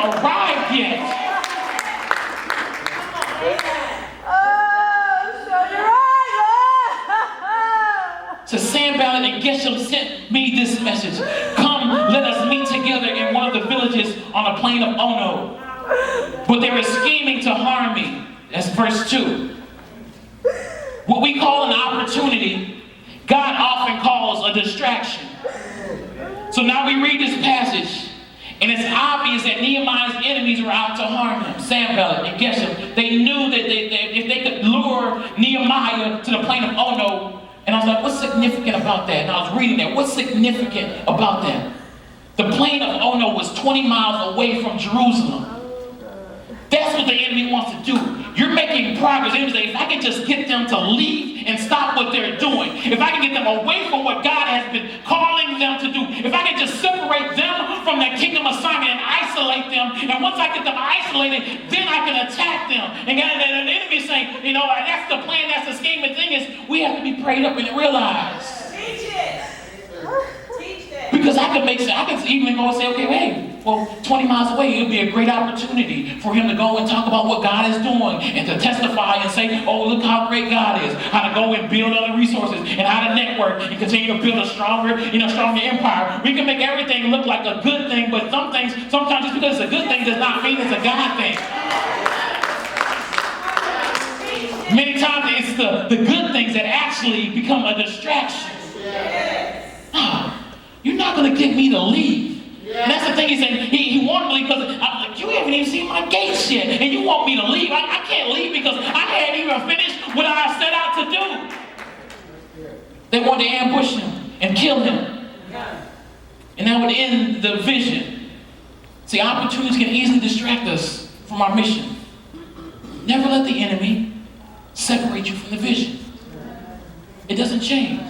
arrived yet. So Sanballat and Geshem sent me this message. Come, let us meet together in one of the villages on the plain of Ono. But they were scheming to harm me. That's verse 2. What we call an opportunity, God often calls a distraction. So now we read this passage, and it's obvious that Nehemiah's enemies were out to harm him. Sanballat and Geshem, they knew that if they could lure Nehemiah to the plain of Ono. And I was like, what's significant about that? And I was reading that. What's significant about that? The plain of Ono was 20 miles away from Jerusalem. That's what the enemy wants to do. You're making progress. The enemy says, if I can just get them to leave and stop what they're doing, if I can get them away from what God has been calling them to do, if I can just separate them from their kingdom assignment and isolate them, and once I get them isolated, then I can attack them. And the enemy is saying, that's the plan, that's the scheme. The thing is, we have to be prayed up and realize. Teach it. Teach it. Because I could even go and say, okay, hey, well, 20 miles away, it would be a great opportunity for him to go and talk about what God is doing and to testify and say, oh, look how great God is. How to go and build other resources and how to network and continue to build a stronger empire. We can make everything look like a good thing, but sometimes just because it's a good thing does not mean it's a God thing. Many times it's the good things that actually become a distraction. You're not going to get me to leave. And that's the thing he said. He wanted to leave because I'm like, you haven't even seen my gates yet. And you want me to leave. I can't leave because I hadn't even finished what I set out to do. They wanted to ambush him and kill him. And that would end the vision. See, opportunities can easily distract us from our mission. Never let the enemy separate you from the vision. It doesn't change.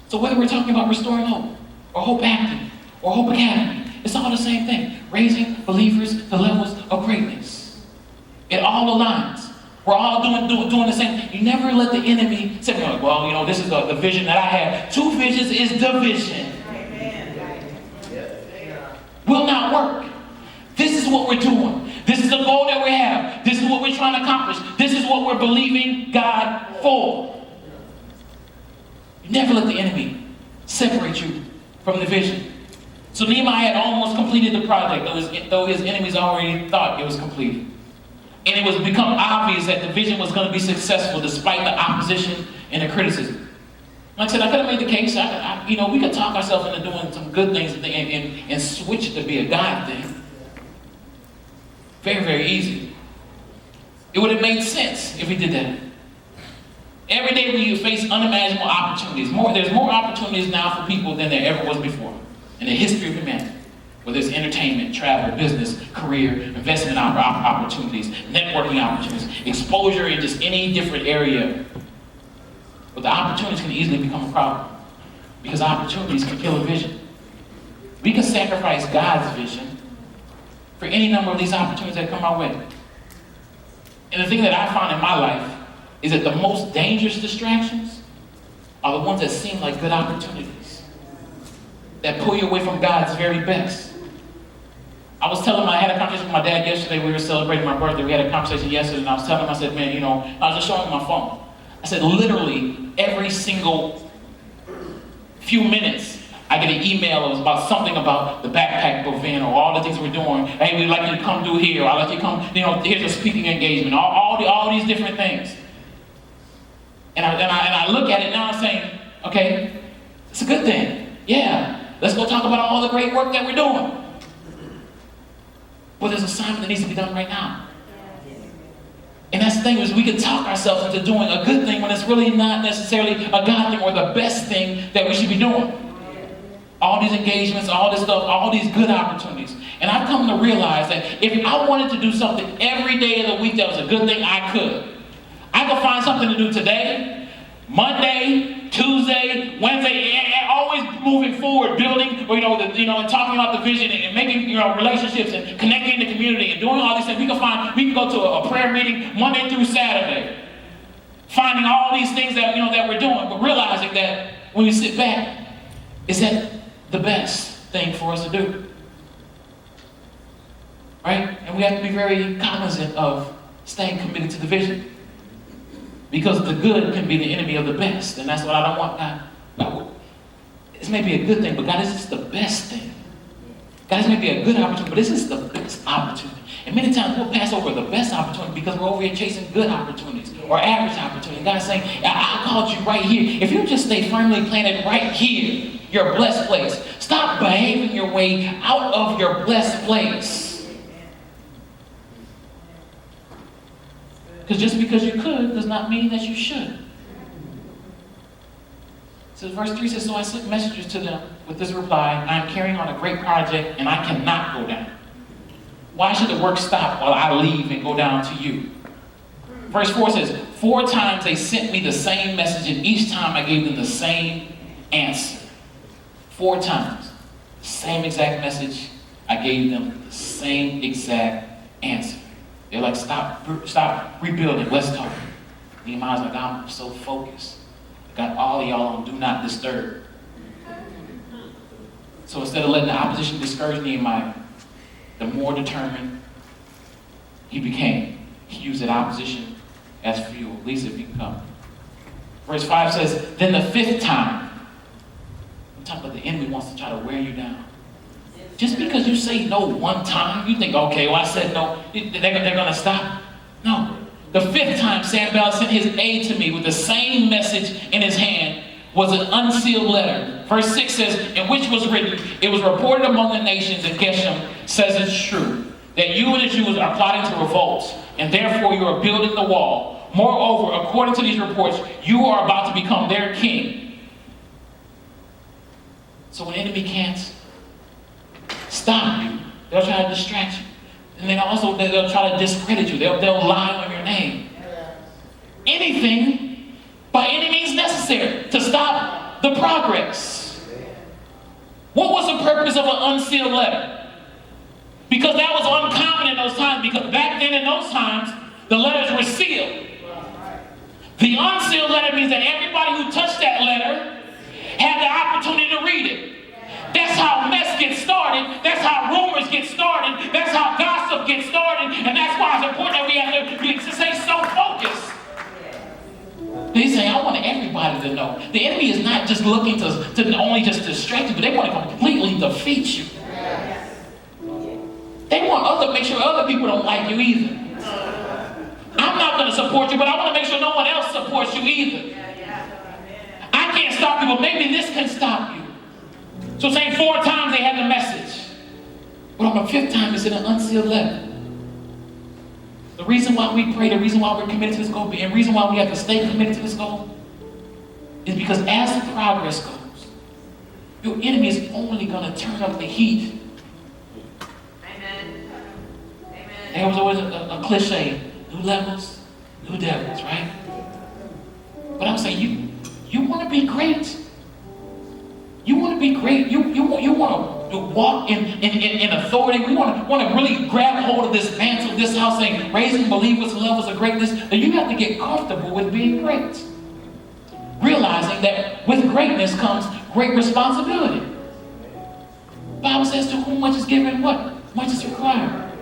So whether we're talking about restoring hope, or Hope Acting, or Hope Academy, it's all the same thing. Raising believers to levels of greatness. It all aligns. We're all doing the same. You never let the enemy say, well, this is the vision that I have. Two visions is division. Will not work. This is what we're doing. This is the goal that we have. This is what we're trying to accomplish. This is what we're believing God for. You never let the enemy separate you from the vision. So Nehemiah had almost completed the project, though his enemies already thought it was completed. And it was become obvious that the vision was going to be successful despite the opposition and the criticism. Like I said, I could have made the case. We could talk ourselves into doing some good things and switch it to be a God thing. Very, very easy. It would have made sense if we did that. Every day we face unimaginable opportunities. There's more opportunities now for people than there ever was before in the history of humanity. Whether it's entertainment, travel, business, career, investment opportunities, networking opportunities, exposure in just any different area. But the opportunities can easily become a problem because opportunities can kill a vision. We can sacrifice God's vision for any number of these opportunities that come our way. And the thing that I found in my life is that the most dangerous distractions are the ones that seem like good opportunities, that pull you away from God's very best. I had a conversation with my dad yesterday. We were celebrating my birthday. We had a conversation yesterday, and I was telling him, I said, man, I was just showing him my phone. I said, literally every single few minutes, I get an email about something about the backpack event or all the things we're doing. Hey, we'd like you to come do here. I'd like you to come, here's a speaking engagement. All these different things. And I look at it now and I'm saying, okay, it's a good thing. Yeah, let's go talk about all the great work that we're doing. But there's an assignment that needs to be done right now. And that's the thing, is we can talk ourselves into doing a good thing when it's really not necessarily a God thing or the best thing that we should be doing. All these engagements, all this stuff, all these good opportunities. And I've come to realize that if I wanted to do something every day of the week that was a good thing, I could. I could find something to do today, Monday, Tuesday, Wednesday, and always moving forward, building, and talking about the vision and making, relationships and connecting in the community and doing all these things. We can go to a prayer meeting Monday through Saturday, finding all these things that we're doing, but realizing that when we sit back, is that the best thing for us to do? right? And we have to be very cognizant of staying committed to the vision. Because the good can be the enemy of the best. And that's what I don't want God. This may be a good thing, but God, this is the best thing. God, this may be a good opportunity, but this is the best opportunity. And many times we'll pass over the best opportunity because we're over here chasing good opportunities or average opportunities. God's saying, I called you right here. If you just stay firmly planted right here, your blessed place. Stop behaving your way out of your blessed place. Because just because you could does not mean that you should. So verse 3 says, so I sent messengers to them with this reply, I am carrying on a great project and I cannot go down. Why should the work stop while I leave and go down to you? Verse 4 says, 4 times they sent me the same message and each time I gave them the same answer. 4 times. Same exact message. I gave them the same exact answer. They're like, stop rebuilding. Let's talk. Nehemiah's like, I'm so focused. I got all of y'all on do not disturb. So instead of letting the opposition discourage Nehemiah, the more determined he became. He used that opposition as fuel. At least if he can come. Verse 5 says, then the 5th time. I'm talking about the enemy wants to try to wear you down. Just because you say no one time, you think, okay, well I said no, they're going to stop. No. The 5th time Sanballat sent his aide to me with the same message in his hand was an unsealed letter. Verse 6 says, in which was written, it was reported among the nations, and Geshem says it's true, that you and the Jews are plotting to revolt, and therefore you are building the wall. Moreover, according to these reports, you are about to become their king. So an enemy can't stop you. They'll try to distract you. And then also they'll try to discredit you. They'll lie on your name. Anything by any means necessary to stop the progress. What was the purpose of an unsealed letter? Because that was uncommon in those times, because back then in those times, the letters were sealed. The unsealed letter means that everybody who touched that letter had the opportunity to read it. That's how mess gets started. That's how rumors get started. That's how gossip gets started. And that's why it's important that we have to stay so focused. They say, I want everybody to know. The enemy is not just looking to only just distract you, but they want to completely defeat you. They want to make sure other people don't like you either. I'm not going to support you, but I want to make sure no one else supports you either. I can't stop you, but maybe this can stop you. So saying 4 times they had the message. But on the 5th time it's in an unsealed letter. The reason why we pray, the reason why we're committed to this goal, and the reason why we have to stay committed to this goal is because as the progress goes, your enemy is only going to turn up the heat. Amen. Amen. There was always a cliche, new levels, new devils, right? But I'm saying you want to be great. You want to be great. You want to walk in authority. We want to really grab hold of this mantle, this house, saying raising believers to levels of greatness. Then you have to get comfortable with being great, realizing that with greatness comes great responsibility. The Bible says, "To whom much is given, what much is required."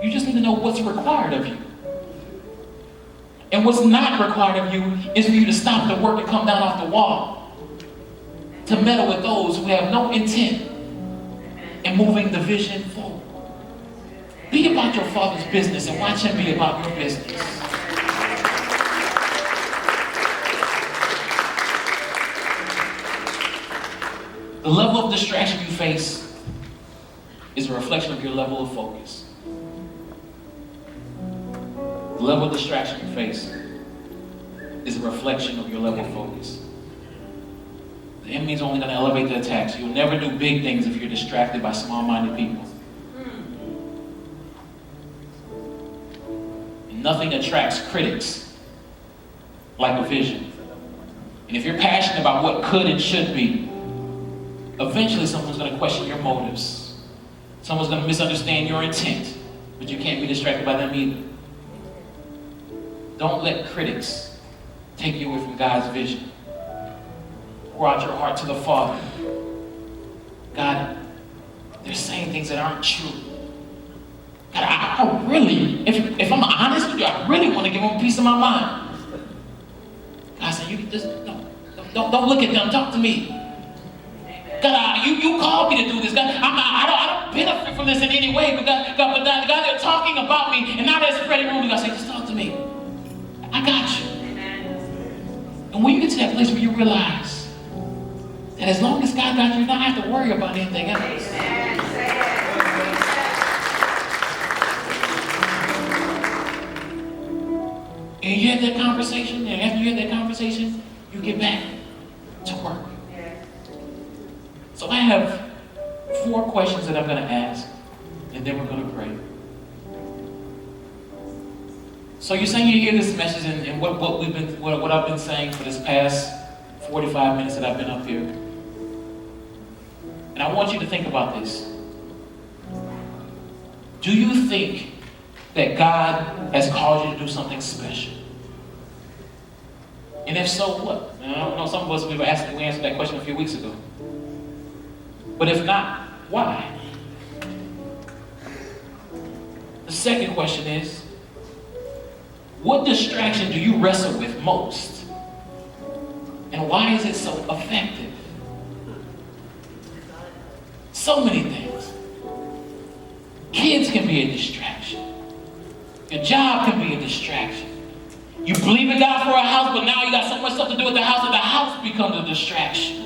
You just need to know what's required of you, and what's not required of you is for you to stop the work and come down off the wall. To meddle with those who have no intent in moving the vision forward. Be about your Father's business and watch Him be about your business. The level of distraction you face is a reflection of your level of focus. The level of distraction you face is a reflection of your level of focus. The enemy's only going to elevate the attacks. You'll never do big things if you're distracted by small-minded people. And nothing attracts critics like a vision. And if you're passionate about what could and should be, eventually someone's going to question your motives. Someone's going to misunderstand your intent, but you can't be distracted by them either. Don't let critics take you away from God's vision. Pour out your heart to the Father. God, they're saying things that aren't true. God, I really, if I'm honest with you, I really want to give them a piece of my mind. God said, you just don't look at them, talk to me. God, you called me to do this. God, I don't benefit from this in any way, but God, they're talking about me, and now they're spreading rumors. God said, just talk to me. I got you. And when you get to that place where you realize that as long as God got you, you don't have to worry about anything else. And you have that conversation, and after you have that conversation, you get back to work. So I have 4 questions that I'm going to ask, and then we're going to pray. So you're saying you hear this message, and what I've been saying for this past 45 minutes that I've been up here. And I want you to think about this. Do you think that God has called you to do something special? And if so, what? I don't know, some of us, we answered that question a few weeks ago. But if not, why? The second question is, what distraction do you wrestle with most? And why is it so effective? So many things. Kids can be a distraction. Your job can be a distraction. You believe in God for a house, but now you got so much stuff to do with the house that the house becomes a distraction.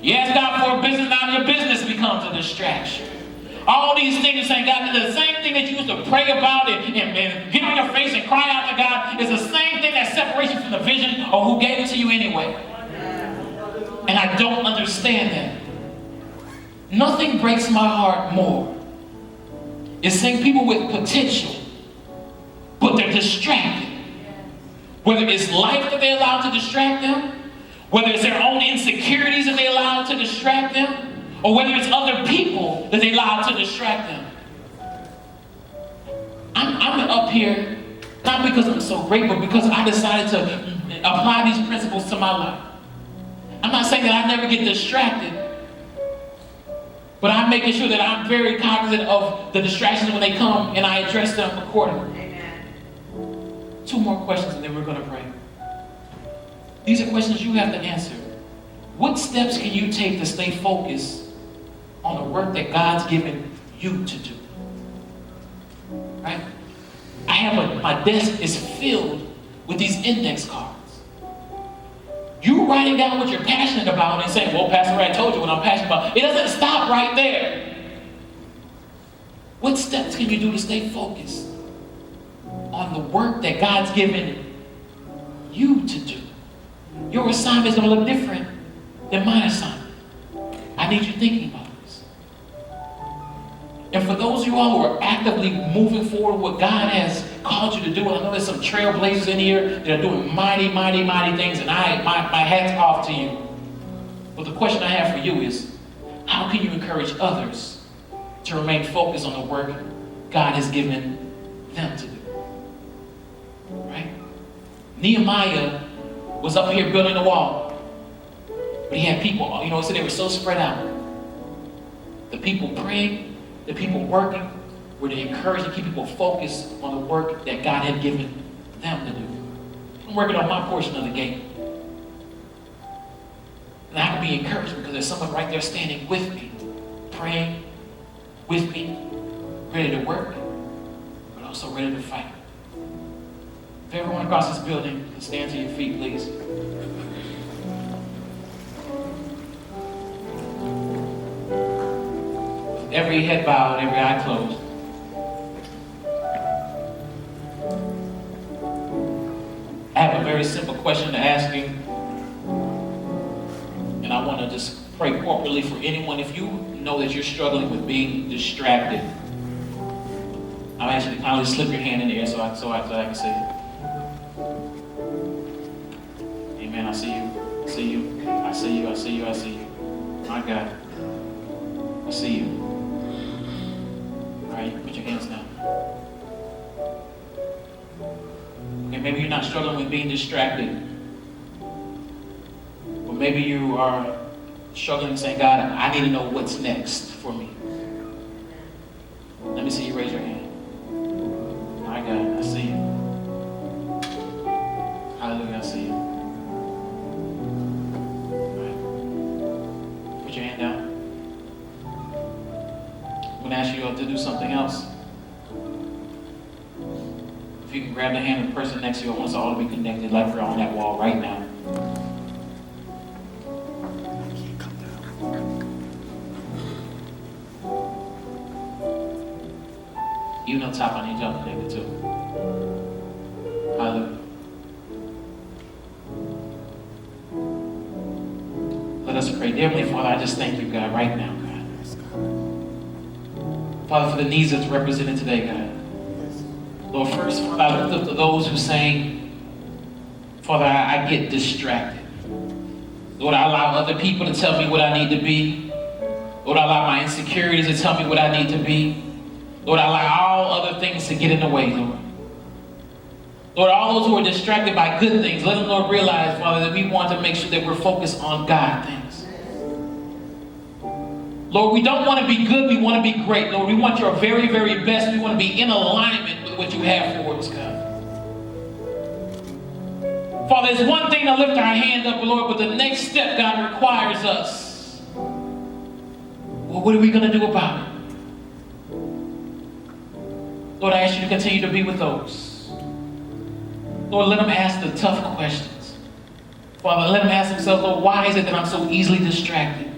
You ask God for a business, now your business becomes a distraction. All these things saying, God, the same thing that you used to pray about and get on your face and cry out to God is the same thing that separates you from the vision or who gave it to you anyway. And I don't understand that. Nothing breaks my heart more is seeing people with potential, but they're distracted. Whether it's life that they allow to distract them, whether it's their own insecurities that they allow to distract them, or whether it's other people that they allow to distract them. I'm up here, not because I'm so great, but because I decided to apply these principles to my life. I'm not saying that I never get distracted, but I'm making sure that I'm very cognizant of the distractions when they come and I address them accordingly. Amen. 2 more questions and then we're going to pray. These are questions you have to answer. What steps can you take to stay focused on the work that God's given you to do? Right? My desk is filled with these index cards. You writing down what you're passionate about and saying, well, Pastor Ray, I told you what I'm passionate about. It doesn't stop right there. What steps can you do to stay focused on the work that God's given you to do? Your assignment is going to look different than my assignment. I need you thinking about this. And for those of you all who are actively moving forward what God has called you to do, and I know there's some trailblazers in here that are doing mighty, mighty, mighty things, and my hat's off to you. But the question I have for you is, how can you encourage others to remain focused on the work God has given them to do? Right? Nehemiah was up here building the wall. But he had people, so they were so spread out. The people praying, the people working, were to encourage and keep people focused on the work that God had given them to do. I'm working on my portion of the game. And I can be encouraged because there's someone right there standing with me, praying with me, ready to work, but also ready to fight. If everyone across this building can stand to your feet, please. Every head bowed, every eye closed. I have a very simple question to ask you. And I want to just pray corporately for anyone. If you know that you're struggling with being distracted, I'll ask you to kindly slip your hand in the air so I can see it. Amen. I see you. I see you. I see you. I see you. I see you. My God. I see you. All right, you can put your hands down. Okay, maybe you're not struggling with being distracted. Or maybe you are struggling saying, God, I need to know what's next for me. Let me see you raise your hand. going to ask you to do something else. If you can grab the hand of the person next to you, I want us all to be connected like we're on that wall right now. Even on top, I need y'all connected too. Hallelujah. Let us pray. Dear Heavenly Father, I just thank you, God, right now, God. Father, for the needs that's represented today, God. Lord, first, Father, I lift up to those who are saying, Father, I get distracted. Lord, I allow other people to tell me what I need to be. Lord, I allow my insecurities to tell me what I need to be. Lord, I allow all other things to get in the way, Lord. Lord, all those who are distracted by good things, let them, Lord, realize, Father, that we want to make sure that we're focused on God things. Lord, we don't want to be good, we want to be great. Lord, we want your very, very best. We want to be in alignment with what you have for us, God. Father, it's one thing to lift our hand up, Lord, but the next step, God, requires us. Well, what are we going to do about it? Lord, I ask you to continue to be with those. Lord, let them ask the tough questions. Father, let them ask themselves, Lord, why is it that I'm so easily distracted?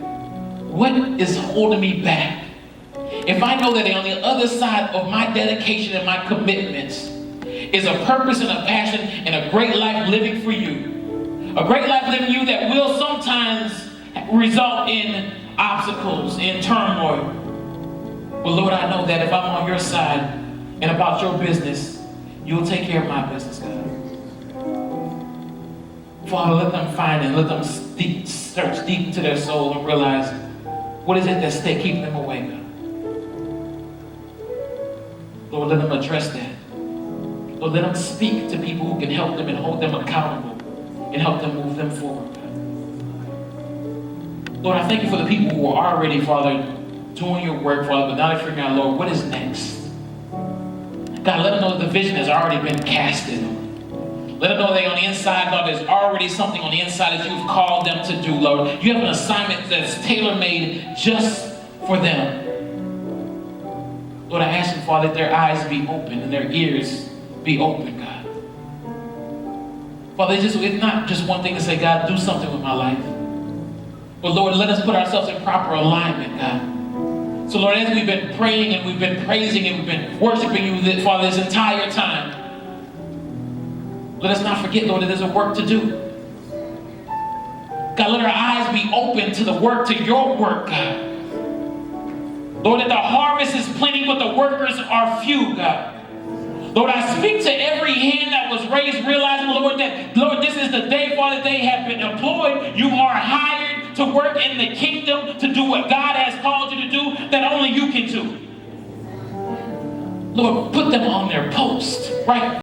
What is holding me back? If I know that on the other side of my dedication and my commitments is a purpose and a passion and a great life living for you, a great life living you that will sometimes result in obstacles, in turmoil. But Lord, I know that if I'm on your side, and about your business, you'll take care of my business, God. Father, let them find and let them search deep into their soul and realize what is it that's keeping them away, God. Lord, let them address that. Lord, let them speak to people who can help them and hold them accountable and help them move them forward, God. Lord, I thank you for the people who are already, Father, doing your work, Father, but now they're figuring out, Lord, what is next? God, let them know that the vision has already been casted. Let them know that on the inside, Lord, there's already something on the inside that you've called them to do, Lord. You have an assignment that's tailor-made just for them. Lord, I ask you, Father, that their eyes be open and their ears be open, God. Father, it's not just one thing to say, God, do something with my life. But Lord, let us put ourselves in proper alignment, God. So Lord, as we've been praying and we've been praising and we've been worshiping you, Father, this entire time, let us not forget, Lord, that there's a work to do. God, let our eyes be open to the work, to your work, God. Lord, that the harvest is plenty, but the workers are few, God. Lord, I speak to every hand that was raised, realizing, Lord, that, Lord, this is the day, Father, they have been employed. You are hired to work in the kingdom, to do what God has called you to do, that only you can do. Lord, put them on their post, right?